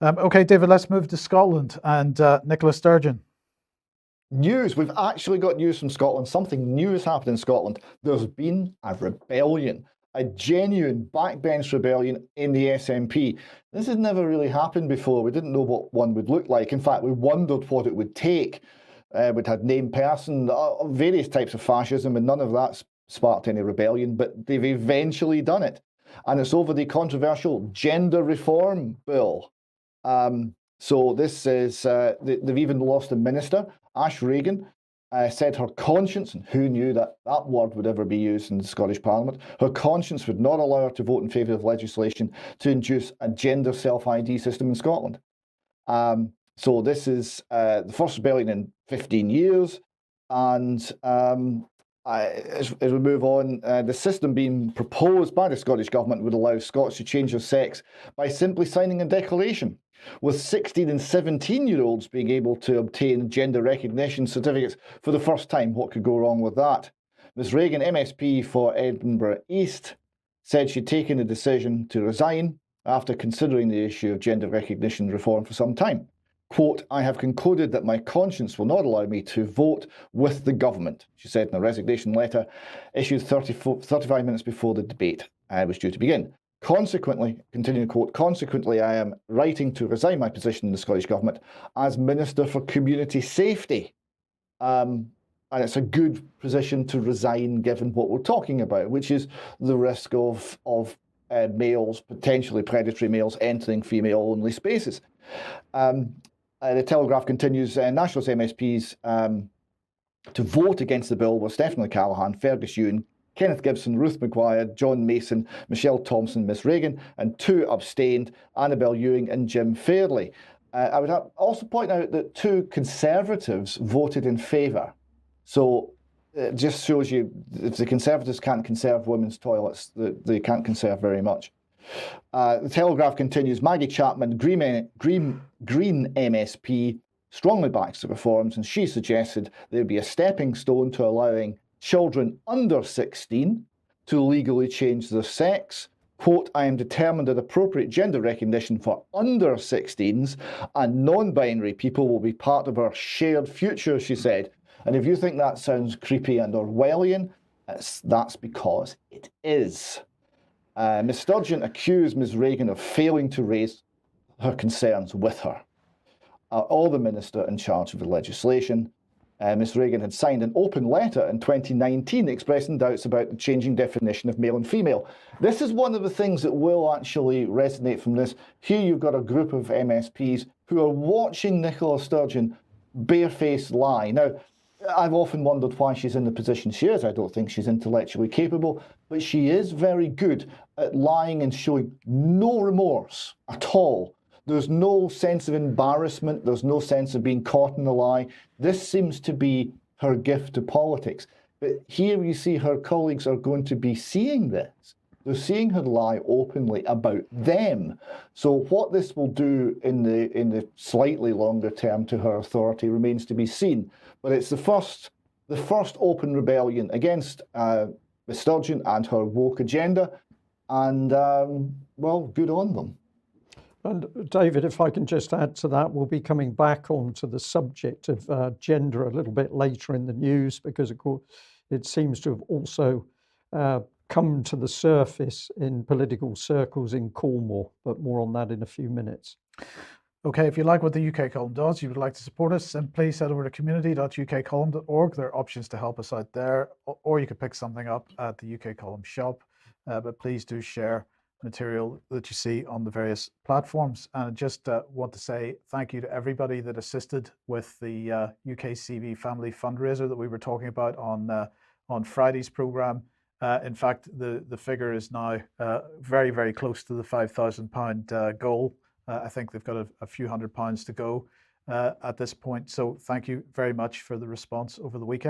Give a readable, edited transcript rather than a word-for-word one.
Okay, David, let's move to Scotland and Nicola Sturgeon. News. We've actually got news from Scotland. Something new has happened in Scotland. There's been a rebellion, a genuine backbench rebellion in the SNP. This has never really happened before. We didn't know what one would look like. In fact, we wondered what it would take. We'd had named person, various types of fascism, and none of that sparked any rebellion, but they've eventually done it. And it's over the controversial gender reform bill. So this is, they've even lost a minister. Ash Regan said her conscience, and who knew that that word would ever be used in the Scottish Parliament, her conscience would not allow her to vote in favour of legislation to induce a gender self-ID system in Scotland. So this is the first rebellion in 15 years, and as we move on, the system being proposed by the Scottish Government would allow Scots to change their sex by simply signing a declaration, with 16 and 17-year-olds being able to obtain gender recognition certificates for the first time. What could go wrong with that? Ms Regan, MSP for Edinburgh East, said she'd taken a decision to resign after considering the issue of gender recognition reform for some time. Quote, "I have concluded that my conscience will not allow me to vote with the government," she said in a resignation letter issued 35 minutes before the debate was due to begin. Consequently, continuing quote, "Consequently, I am writing to resign my position in the Scottish Government as Minister for Community Safety." And it's a good position to resign given what we're talking about, which is the risk of males, potentially predatory males, entering female-only spaces. The Telegraph continues, Nationalist MSPs to vote against the bill were Stephen O'Callaghan, Fergus Ewan, Kenneth Gibson, Ruth Maguire, John Mason, Michelle Thompson, Miss Regan, and 2 abstained, Annabel Ewing and Jim Fairley. I would also point out that 2 Conservatives voted in favour. So it just shows you if the Conservatives can't conserve women's toilets, they can't conserve very much. The Telegraph continues, Maggie Chapman, Green MSP, strongly backs the reforms, and she suggested there would be a stepping stone to allowing children under 16 to legally change their sex. Quote, "I am determined that appropriate gender recognition for under 16s and non-binary people will be part of our shared future," she said. And if you think that sounds creepy and Orwellian, that's because it is. Ms Sturgeon accused Ms Regan of failing to raise her concerns with her. Or the minister in charge of the legislation. Ms Regan had signed an open letter in 2019 expressing doubts about the changing definition of male and female. This is one of the things that will actually resonate from this. Here you've got a group of MSPs who are watching Nicola Sturgeon barefaced lie. Now, I've often wondered why she's in the position she is. I don't think she's intellectually capable, but she is very good at lying and showing no remorse at all. There's no sense of embarrassment. There's no sense of being caught in a lie. This seems to be her gift to politics. But here you see her colleagues are going to be seeing this. They're seeing her lie openly about them. So what this will do in the slightly longer term to her authority remains to be seen. But it's the first open rebellion against Ms Sturgeon and her woke agenda. And, well, good on them. And David, if I can just add to that, we'll be coming back onto the subject of gender a little bit later in the news, because of course it seems to have also come to the surface in political circles in Cornwall, but more on that in a few minutes. Okay, if you like what the UK Column does, you would like to support us, then please head over to community.ukcolumn.org. There are options to help us out there, or you could pick something up at the UK Column shop. But please do share material that you see on the various platforms. And I just want to say thank you to everybody that assisted with the UKCB family fundraiser that we were talking about on Friday's programme. In fact, the figure is now very, very close to the £5,000 goal. I think they've got a few £100s to go at this point. So thank you very much for the response over the weekend.